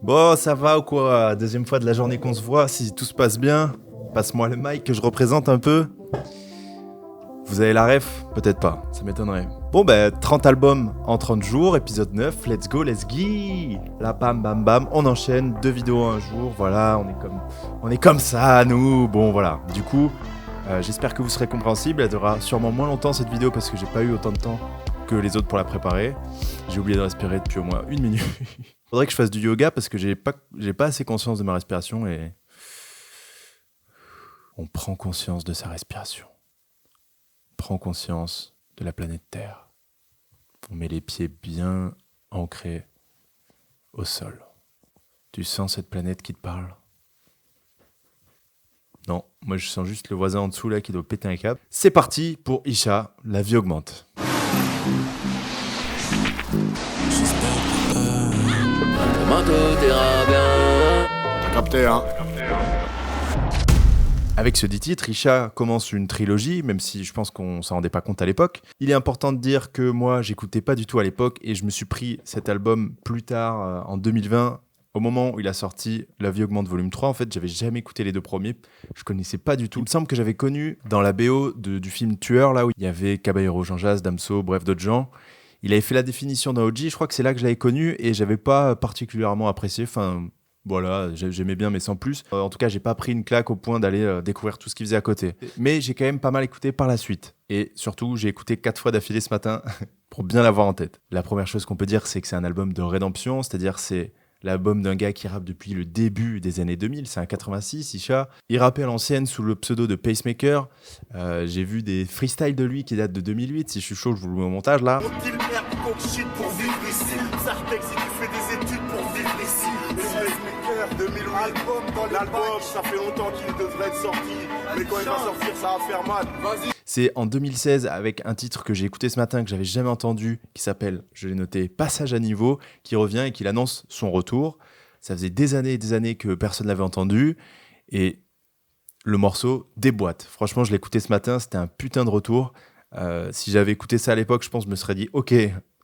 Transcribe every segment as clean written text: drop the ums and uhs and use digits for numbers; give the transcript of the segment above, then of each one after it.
Bon, ça va ou quoi? Deuxième fois de la journée qu'on se voit, si tout se passe bien, passe-moi le mic que je représente un peu. Vous avez la ref? Peut-être pas, ça m'étonnerait. Bon 30 albums en 30 jours, épisode 9, let's go, let's go. Là, bam, bam, bam, on enchaîne, 2 vidéos un jour, voilà, on est comme ça, nous. Bon, voilà, du coup, j'espère que vous serez compréhensible, elle durera sûrement moins longtemps cette vidéo parce que j'ai pas eu autant de temps que les autres pour la préparer. J'ai oublié de respirer depuis au moins 1 minute. Faudrait que je fasse du yoga parce que j'ai pas assez conscience de ma respiration et on prend conscience de sa respiration. On prend conscience de la planète Terre. On met les pieds bien ancrés au sol. Tu sens cette planète qui te parle? Non, moi je sens juste le voisin en dessous là qui doit péter un câble. C'est parti pour Isha, la vie augmente. Demain tout ira bien. T'as capté, hein? Avec ce dit titre, Isha commence une trilogie, même si je pense qu'on s'en rendait pas compte à l'époque. Il est important de dire que moi, j'écoutais pas du tout à l'époque et je me suis pris cet album plus tard, en 2020, au moment où il a sorti La vie augmente volume 3. En fait, j'avais jamais écouté les deux premiers, je connaissais pas du tout. Il me semble que j'avais connu dans la BO du film Tueur, là où il y avait Caballero, Jean Jass, Damso, bref, d'autres gens. Il avait fait la définition d'un OG, je crois que c'est là que je l'avais connu et j'avais pas particulièrement apprécié, enfin... Voilà, j'aimais bien mais sans plus. En tout cas, j'ai pas pris une claque au point d'aller découvrir tout ce qu'il faisait à côté. Mais j'ai quand même pas mal écouté par la suite. Et surtout, j'ai écouté 4 fois d'affilée ce matin pour bien l'avoir en tête. La première chose qu'on peut dire, c'est que c'est un album de rédemption, c'est-à-dire c'est l'album d'un gars qui rappe depuis le début des années 2000, c'est un 86, Isha. Il rappait à l'ancienne sous le pseudo de Pacemaker. J'ai vu des freestyles de lui qui datent de 2008. Si je suis chaud, je vous le mets au montage là. Ça fait longtemps qu'il devrait être sorti, mais quand il va sortir, ça va faire mal. Vas-y. C'est en 2016 avec un titre que j'ai écouté ce matin, que j'avais jamais entendu, qui s'appelle, je l'ai noté, Passage à niveau, qui revient et qui annonce son retour. Ça faisait des années et des années que personne l'avait entendu, et le morceau déboîte. Franchement, je l'ai écouté ce matin, c'était un putain de retour. Si j'avais écouté ça à l'époque, je pense que je me serais dit, ok,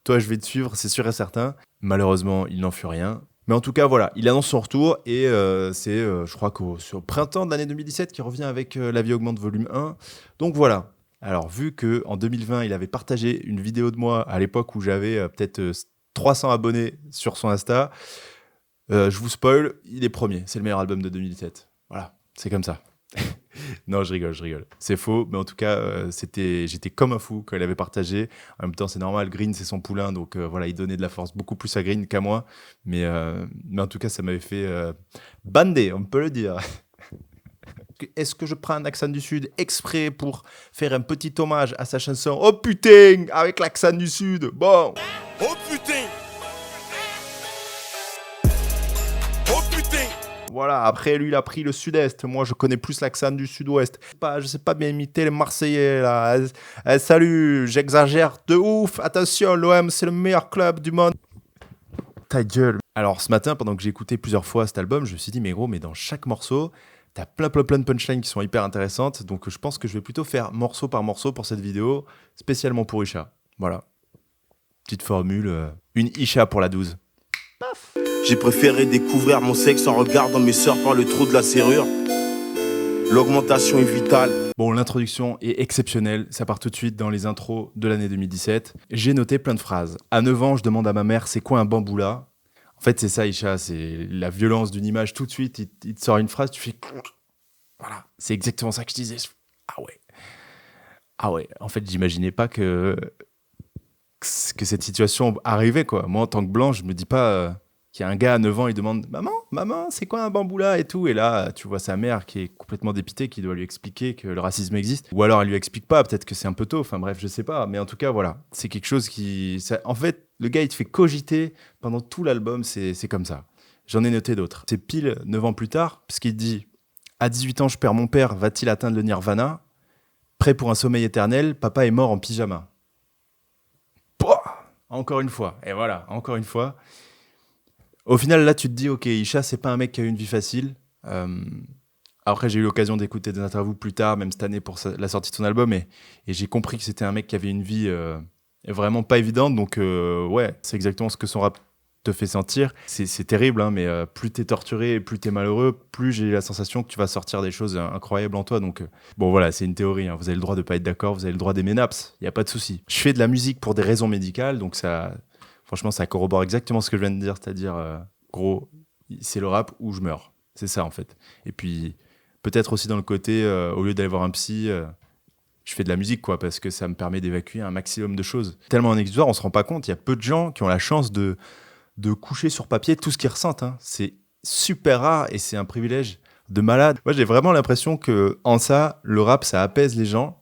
toi je vais te suivre, c'est sûr et certain. Malheureusement, il n'en fut rien. Mais en tout cas, voilà, il annonce son retour et c'est, je crois sur printemps de l'année 2017 qu'il revient avec La vie augmente volume 1. Donc voilà. Alors, vu qu'en 2020, il avait partagé une vidéo de moi à l'époque où j'avais peut-être 300 abonnés sur son Insta, je vous spoil, il est premier. C'est le meilleur album de 2017. Voilà, c'est comme ça. Non, je rigole. C'est faux, mais en tout cas, j'étais comme un fou quand il avait partagé. En même temps, c'est normal, Green, c'est son poulain, donc voilà, il donnait de la force beaucoup plus à Green qu'à moi. Mais en tout cas, ça m'avait fait bander, on peut le dire. Est-ce que je prends un accent du Sud exprès pour faire un petit hommage à sa chanson « Oh putain !» avec l'accent du Sud? Bon. Oh putain! Voilà, après lui il a pris le sud-est, moi je connais plus l'accent du sud-ouest. Je sais pas bien imiter les Marseillais là. Salut, j'exagère de ouf, attention, l'OM c'est le meilleur club du monde. Ta gueule. Alors ce matin, pendant que j'ai écouté plusieurs fois cet album, je me suis dit mais gros, mais dans chaque morceau, t'as plein de punchlines qui sont hyper intéressantes, donc je pense que je vais plutôt faire morceau par morceau pour cette vidéo, spécialement pour Isha. Voilà. Petite formule, une Isha pour la 12. Paf. J'ai préféré découvrir mon sexe en regardant mes sœurs par le trou de la serrure. L'augmentation est vitale. Bon, l'introduction est exceptionnelle, ça part tout de suite dans les intros de l'année 2017. J'ai noté plein de phrases. À 9 ans, je demande à ma mère, c'est quoi un bamboula? En fait, c'est ça, Isha, c'est la violence d'une image. Tout de suite, il te sort une phrase, tu fais... Voilà, c'est exactement ça que je disais. Ah ouais, en fait, j'imaginais pas que cette situation arrivait, quoi. Moi, en tant que blanc, je me dis pas... qu'il y a un gars à 9 ans, il demande « Maman, c'est quoi un bamboula ?» et tout. Et là, tu vois sa mère qui est complètement dépitée, qui doit lui expliquer que le racisme existe. Ou alors, elle lui explique pas, peut-être que c'est un peu tôt. Enfin bref, je sais pas. Mais en tout cas, voilà. C'est quelque chose qui... En fait, le gars, il te fait cogiter pendant tout l'album. C'est comme ça. J'en ai noté d'autres. C'est pile 9 ans plus tard, puisqu'il dit « À 18 ans, je perds mon père. Va-t-il atteindre le nirvana? Prêt pour un sommeil éternel, papa est mort en pyjama. » Encore une fois. Et voilà, encore une fois. Au final, là, tu te dis, ok, Isha, c'est pas un mec qui a eu une vie facile. Après, j'ai eu l'occasion d'écouter des interviews plus tard, même cette année pour la sortie de son album, et j'ai compris que c'était un mec qui avait une vie vraiment pas évidente. Donc, ouais, c'est exactement ce que son rap te fait sentir. C'est terrible, hein, mais plus t'es torturé et plus t'es malheureux, plus j'ai la sensation que tu vas sortir des choses incroyables en toi. Donc, bon, voilà, c'est une théorie. Hein. Vous avez le droit de pas être d'accord, vous avez le droit d'aimer Naps. Il n'y a pas de souci. Je fais de la musique pour des raisons médicales, donc franchement, ça corrobore exactement ce que je viens de dire. C'est-à-dire, gros, c'est le rap ou je meurs. C'est ça, en fait. Et puis, peut-être aussi dans le côté, au lieu d'aller voir un psy... je fais de la musique, quoi, parce que ça me permet d'évacuer un maximum de choses. Tellement un exutoire, on se rend pas compte. Il y a peu de gens qui ont la chance de coucher sur papier tout ce qu'ils ressentent. Hein. C'est super rare et c'est un privilège de malade. Moi, j'ai vraiment l'impression que en ça, le rap, ça apaise les gens.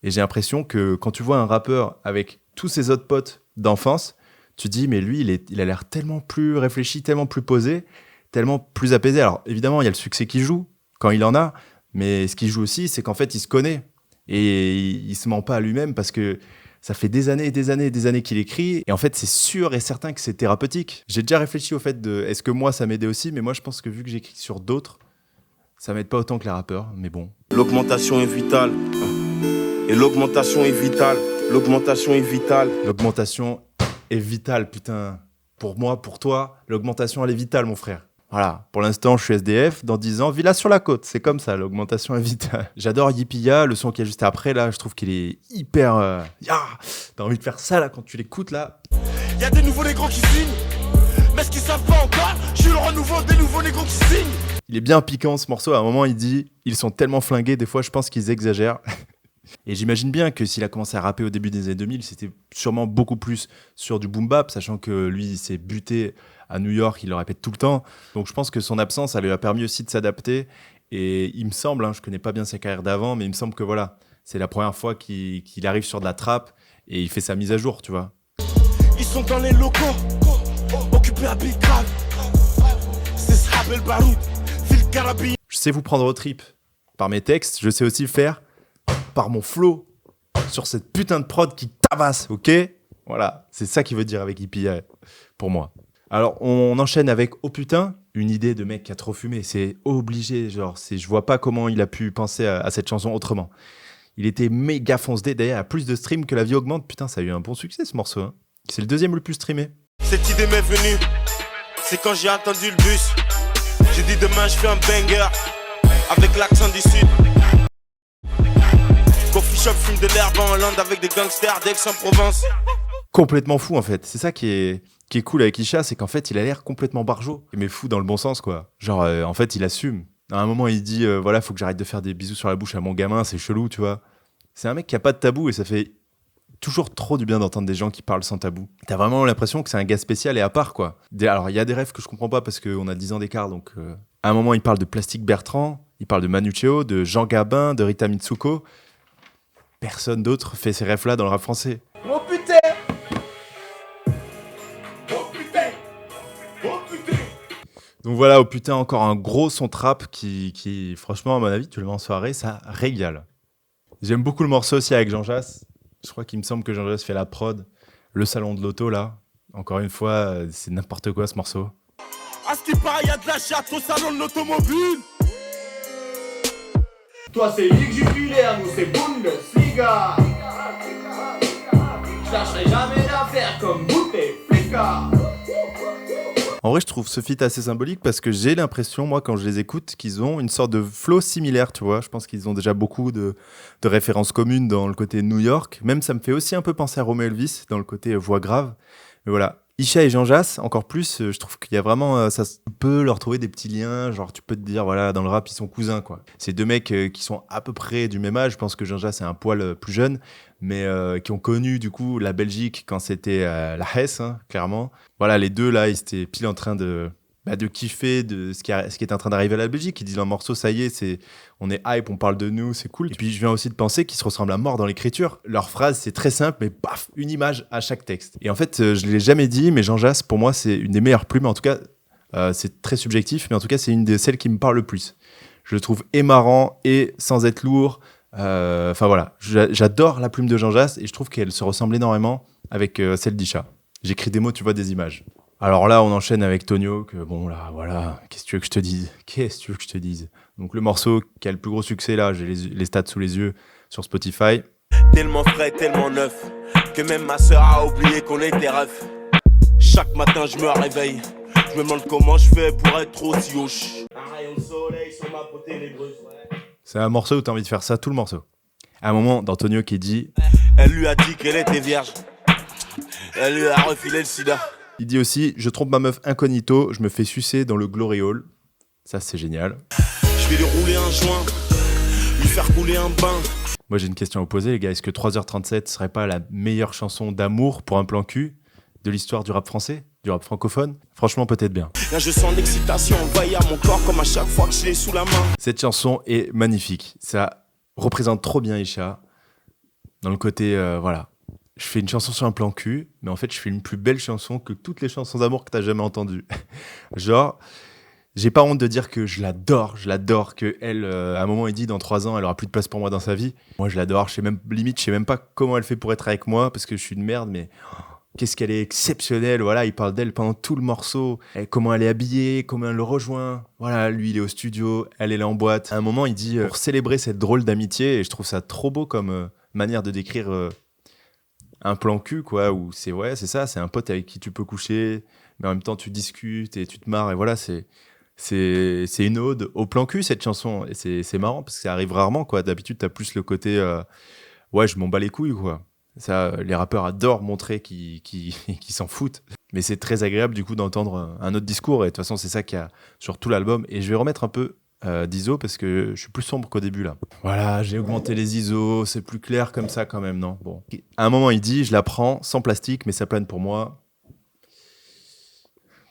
Et j'ai l'impression que quand tu vois un rappeur avec tous ses autres potes d'enfance, tu te dis, mais lui, il a l'air tellement plus réfléchi, tellement plus posé, tellement plus apaisé. Alors, évidemment, il y a le succès qui joue, quand il en a. Mais ce qui joue aussi, c'est qu'en fait, il se connaît. Et il se ment pas à lui-même parce que ça fait des années et des années et des années qu'il écrit. Et en fait, c'est sûr et certain que c'est thérapeutique. J'ai déjà réfléchi au fait de est-ce que moi, ça m'aidait aussi. Mais moi, je pense que vu que j'écris sur d'autres, ça m'aide pas autant que les rappeurs. Mais bon. L'augmentation est vitale. Et l'augmentation est vitale. L'augmentation est vitale. L'augmentation est vitale, putain. Pour moi, pour toi, l'augmentation, elle est vitale, mon frère. Voilà, pour l'instant, je suis SDF. Dans 10 ans, villa sur la côte. C'est comme ça, l'augmentation est vitale. J'adore Yippia, le son qu'il y a juste après, là. Je trouve qu'il est hyper... T'as envie de faire ça, là, quand tu l'écoutes, là. Y'a des nouveaux négros qui signent, mais ce qu'ils savent pas encore, je suis le renouveau des nouveaux négros qui signent. Il est bien piquant, ce morceau. À un moment, il dit « Ils sont tellement flingués, des fois, je pense qu'ils exagèrent. » Et j'imagine bien que s'il a commencé à rapper au début des années 2000, c'était sûrement beaucoup plus sur du boom bap, sachant que lui, il s'est buté à New York, il le répète tout le temps. Donc je pense que son absence, ça lui a permis aussi de s'adapter. Et il me semble, je connais pas bien sa carrière d'avant, mais il me semble que voilà, c'est la première fois qu'il arrive sur de la trappe et il fait sa mise à jour, tu vois. Ils sont dans les locaux, occupés à Big Grave. C'est ce rappel baroud, fil carabine. Je sais vous prendre au trip par mes textes, je sais aussi le faire par mon flow sur cette putain de prod qui tabasse, ok ? Voilà, c'est ça qu'il veut dire avec Hippie pour moi. Alors, on enchaîne avec « Oh putain », une idée de mec qui a trop fumé. C'est obligé, genre, je vois pas comment il a pu penser à cette chanson autrement. Il était méga foncé, d'ailleurs, à plus de streams que La Vie Augmente. Putain, ça a eu un bon succès, ce morceau. Hein. C'est le deuxième le plus streamé. Cette idée m'est venue, c'est quand j'ai attendu le bus. J'ai dit demain, je fais un banger, avec l'accent du sud. Coffee shop fume de l'herbe en Hollande avec des gangsters d'Aix-en-Provence. Complètement fou, en fait. C'est ça qui est cool avec Isha, c'est qu'en fait, il a l'air complètement barjot. Mais fou dans le bon sens, quoi. Genre, en fait, il assume. À un moment, il dit, voilà, faut que j'arrête de faire des bisous sur la bouche à mon gamin, c'est chelou, tu vois. C'est un mec qui a pas de tabou et ça fait toujours trop du bien d'entendre des gens qui parlent sans tabou. T'as vraiment l'impression que c'est un gars spécial et à part, quoi. Alors, il y a des rêves que je comprends pas parce qu'on a 10 ans d'écart, donc... À un moment, il parle de Plastique Bertrand, il parle de Manu Chao, de Jean Gabin, de Rita Mitsuko. Personne d'autre fait ces rêves-là dans le rap français. Oh putain! Oh putain! Oh putain! Donc voilà, oh putain, encore un gros son trap qui franchement, à mon avis, tu le mets en soirée, ça régale. J'aime beaucoup le morceau aussi avec Jean Jass. Je crois qu'il me semble que Jean Jass fait la prod. Le salon de l'auto, là. Encore une fois, c'est n'importe quoi ce morceau. À ce qui paraît, y'a de la chatte au salon de l'automobile. Toi, c'est Ligue Jupulaire, nous, c'est Bundesliga. Je lâcherai jamais d'affaires comme Bouteflika. En vrai, je trouve ce feat assez symbolique parce que j'ai l'impression, moi, quand je les écoute, qu'ils ont une sorte de flow similaire, tu vois. Je pense qu'ils ont déjà beaucoup de références communes dans le côté New York. Même, ça me fait aussi un peu penser à Romeo Elvis dans le côté voix grave. Mais voilà. Isha et Jean Jass, encore plus, je trouve qu'il y a vraiment... ça peut leur trouver des petits liens. Genre, tu peux te dire, voilà, dans le rap, ils sont cousins, quoi. C'est deux mecs qui sont à peu près du même âge. Je pense que Jean Jass est un poil plus jeune, mais qui ont connu, du coup, la Belgique quand c'était la Hesse, hein, clairement. Voilà, les deux, là, ils étaient pile en train de kiffer de ce qui est en train d'arriver à la Belgique. Ils disent dans le morceau, ça y est, on est hype, on parle de nous, c'est cool. Et puis je viens aussi de penser qu'ils se ressemblent à mort dans l'écriture. Leur phrase, c'est très simple, mais paf, une image à chaque texte. Et en fait, je l'ai jamais dit, mais Jean Jass, pour moi, c'est une des meilleures plumes. En tout cas, c'est très subjectif, mais en tout cas, c'est une de celles qui me parle le plus. Je le trouve et marrant et sans être lourd. Enfin voilà, j'adore la plume de Jean Jass et je trouve qu'elle se ressemble énormément avec celle d'Isha. J'écris des mots, tu vois, des images. Alors là, on enchaîne avec Tonio, que bon là, voilà, qu'est-ce que tu veux que je te dise? Donc le morceau qui a le plus gros succès là, j'ai les stats sous les yeux sur Spotify. Tellement frais, tellement neuf, que même ma sœur a oublié qu'on était ref. Chaque matin je me réveille, je me demande comment je fais pour être aussi hoche. Un rayon de soleil sur ma peau ténébreuse. C'est un morceau où t'as envie de faire ça, tout le morceau. À un moment, d'Antonio qui dit... Elle lui a dit qu'elle était vierge. Elle lui a refilé le sida. Il dit aussi, je trompe ma meuf incognito, je me fais sucer dans le glory hall. Ça, c'est génial. Je vais lui rouler un joint, lui faire couler un bain. Moi, j'ai une question à vous poser, les gars. Est-ce que 3h37 serait pas la meilleure chanson d'amour pour un plan cul de l'histoire du rap français, du rap francophone? Franchement, peut-être bien. Là, je sens l'excitation envahir mon corps comme à chaque fois que je l'ai sous la main. Cette chanson est magnifique. Ça représente trop bien Isha. Dans le côté, voilà. Je fais une chanson sur un plan cul, mais en fait, je fais une plus belle chanson que toutes les chansons d'amour que t'as jamais entendues. Genre, j'ai pas honte de dire que je l'adore, que elle, à un moment, il dit dans 3 ans, elle aura plus de place pour moi dans sa vie. Moi, je l'adore, je sais même pas comment elle fait pour être avec moi, parce que je suis une merde, mais qu'est-ce qu'elle est exceptionnelle. Voilà, il parle d'elle pendant tout le morceau, et comment elle est habillée, comment elle le rejoint. Voilà, lui, il est au studio, elle est là en boîte. À un moment, il dit, pour célébrer cette drôle d'amitié, et je trouve ça trop beau comme manière de décrire un plan cul, quoi, où c'est ça, c'est un pote avec qui tu peux coucher, mais en même temps, tu discutes et tu te marres, et voilà, c'est une ode au plan cul, cette chanson. Et c'est marrant parce que ça arrive rarement, quoi. D'habitude, t'as plus le côté ouais, je m'en bats les couilles, quoi. Ça, les rappeurs adorent montrer qu'ils s'en foutent. Mais c'est très agréable, du coup, d'entendre un autre discours. Et de toute façon, c'est ça qu'il y a sur tout l'album. Et je vais remettre un peu d'ISO parce que je suis plus sombre qu'au début, là. Voilà, j'ai augmenté les ISO. C'est plus clair comme ça, quand même, non? Bon. À un moment, il dit, je la prends sans plastique, mais ça plane pour moi.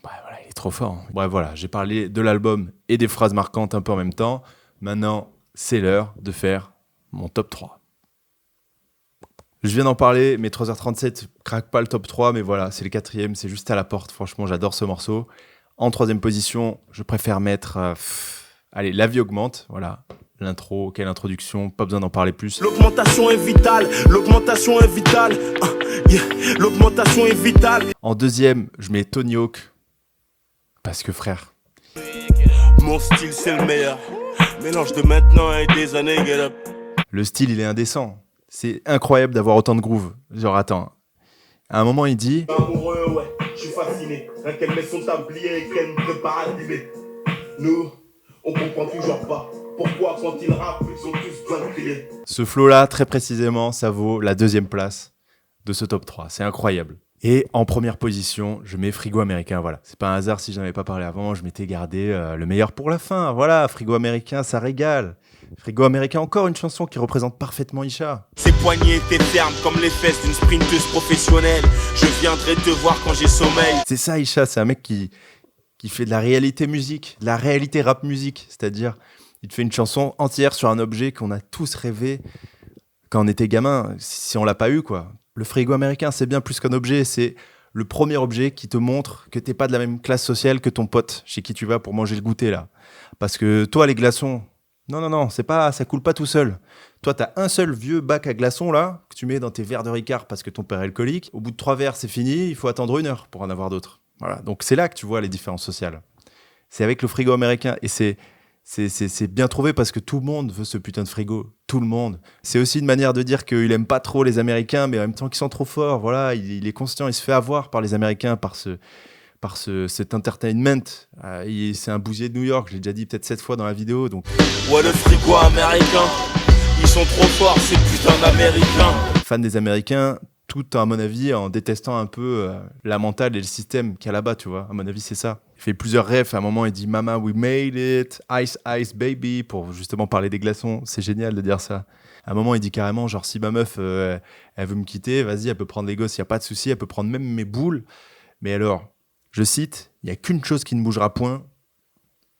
Voilà, il est trop fort. Bref, voilà, j'ai parlé de l'album et des phrases marquantes un peu en même temps. Maintenant, c'est l'heure de faire mon top 3. Je viens d'en parler, mais 3h37 craque pas le top 3, mais voilà, c'est le 4e, c'est juste à la porte. Franchement, j'adore ce morceau. En 3e position, je préfère mettre... allez, La vie augmente, voilà. L'intro, quelle introduction, pas besoin d'en parler plus. L'augmentation est vitale, l'augmentation est vitale. Yeah. L'augmentation est vitale. En 2e, je mets Tony Hawk. Parce que frère. Mon style c'est le meilleur. Mélange de maintenant et des années, get up. Le style, il est indécent. C'est incroyable d'avoir autant de groove. Genre, attends. À un moment, il dit... Amoureux, ouais, je suis fasciné. Rien qu'elle met son tablier et qu'elle me prépare à dîner. Nous, on comprend toujours pas. Pourquoi quand ils rappent, ils sont tous bien criés. Ce flow-là, très précisément, ça vaut la 2e place de ce top 3. C'est incroyable. Et en première position, je mets Frigo Américain. Voilà, c'est pas un hasard si j'en avais pas parlé avant. Je m'étais gardé le meilleur pour la fin. Voilà, Frigo Américain, ça régale. Frigo Américain, encore une chanson qui représente parfaitement Isha. Ses poignets étaient fermes comme les fesses d'une sprinteuse professionnelle. Je viendrai te voir quand j'ai sommeil. C'est ça, Isha, c'est un mec qui fait de la réalité musique, de la réalité rap musique. C'est-à-dire, il te fait une chanson entière sur un objet qu'on a tous rêvé quand on était gamin, si on l'a pas eu, quoi. Le Frigo Américain, c'est bien plus qu'un objet, c'est le premier objet qui te montre que t'es pas de la même classe sociale que ton pote chez qui tu vas pour manger le goûter, là. Parce que toi, les glaçons, non, c'est pas, ça coule pas tout seul. Toi, t'as un seul vieux bac à glaçons, là, que tu mets dans tes verres de Ricard parce que ton père est alcoolique. Au bout de 3 verres, c'est fini, il faut attendre 1 heure pour en avoir d'autres. Voilà, donc c'est là que tu vois les différences sociales. C'est avec le Frigo Américain, et c'est bien trouvé parce que tout le monde veut ce putain de frigo. Tout le monde. C'est aussi une manière de dire qu'il aime pas trop les Américains, mais en même temps qu'ils sont trop forts. Voilà, il est conscient, il se fait avoir par les Américains, par cet entertainment. C'est un bousier de New York, je l'ai déjà dit peut-être 7 fois dans la vidéo. Donc... Ouais, le frigo américain, ils sont trop forts, ces putains d'Américains. Fan des Américains, tout à mon avis en détestant un peu la mentale et le système qu'il y a là-bas, tu vois. À mon avis, c'est ça. Il fait plusieurs refs. À un moment, il dit « Mama, we made it, ice, ice, baby » pour justement parler des glaçons. C'est génial de dire ça. À un moment, il dit carrément, genre, si ma meuf, elle veut me quitter, vas-y, elle peut prendre les gosses, il n'y a pas de souci, elle peut prendre même mes boules. Mais alors, je cite, il n'y a qu'une chose qui ne bougera point,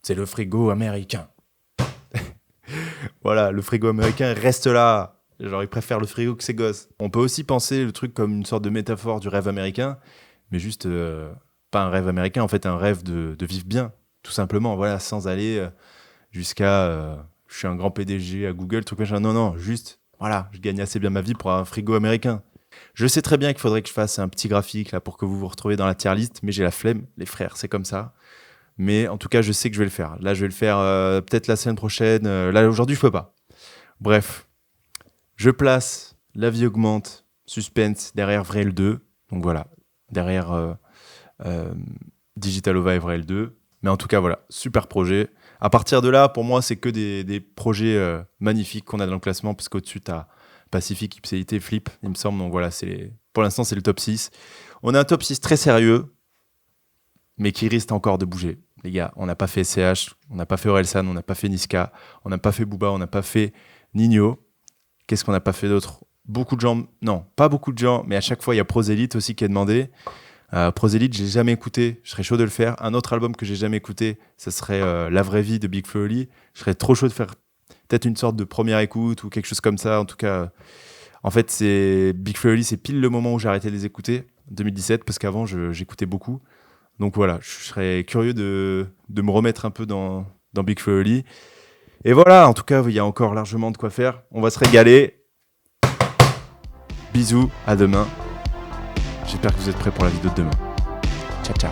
c'est le frigo américain. Voilà, le frigo américain reste là. Genre, il préfère le frigo que ses gosses. On peut aussi penser le truc comme une sorte de métaphore du rêve américain, mais juste pas un rêve américain, en fait, un rêve de vivre bien, tout simplement. Voilà, sans aller jusqu'à je suis un grand PDG à Google, truc machin. Non, juste, voilà, je gagne assez bien ma vie pour un frigo américain. Je sais très bien qu'il faudrait que je fasse un petit graphique là pour que vous vous retrouviez dans la tier list, mais j'ai la flemme, les frères, c'est comme ça. Mais en tout cas, je sais que je vais le faire. Là, je vais le faire peut-être la semaine prochaine. Là, aujourd'hui, je peux pas. Bref. Je place La vie augmente, suspense, derrière Vrai le 2. Donc voilà, derrière Digital Ova Evrel 2. Mais en tout cas, voilà, super projet. À partir de là, pour moi, c'est que des projets magnifiques qu'on a dans le classement, parce qu'au-dessus, tu as Pacific, Ipséité, Flip, il me semble. Donc voilà, pour l'instant, c'est le top 6. On a un top 6 très sérieux, mais qui risque encore de bouger. Les gars, on n'a pas fait SCH, on n'a pas fait Orelsan, on n'a pas fait Niska, on n'a pas fait Booba, on n'a pas fait Nino. Qu'est-ce qu'on n'a pas fait d'autre ? Beaucoup de gens, non, pas beaucoup de gens, mais à chaque fois, il y a Prosélite aussi qui est demandé. Prosélite, j'ai jamais écouté, je serais chaud de le faire. Un autre album que j'ai jamais écouté, ça serait La Vraie Vie de Big Flo et Oli. Je serais trop chaud de faire peut-être une sorte de première écoute ou quelque chose comme ça. En tout cas, en fait, Big Flo et Oli, c'est pile le moment où j'ai arrêté de les écouter, 2017, parce qu'avant, j'écoutais beaucoup. Donc voilà, je serais curieux de me remettre un peu dans Big Flo et Oli. Et voilà, en tout cas, il y a encore largement de quoi faire. On va se régaler. Bisous, à demain. J'espère que vous êtes prêts pour la vidéo de demain. Ciao, ciao.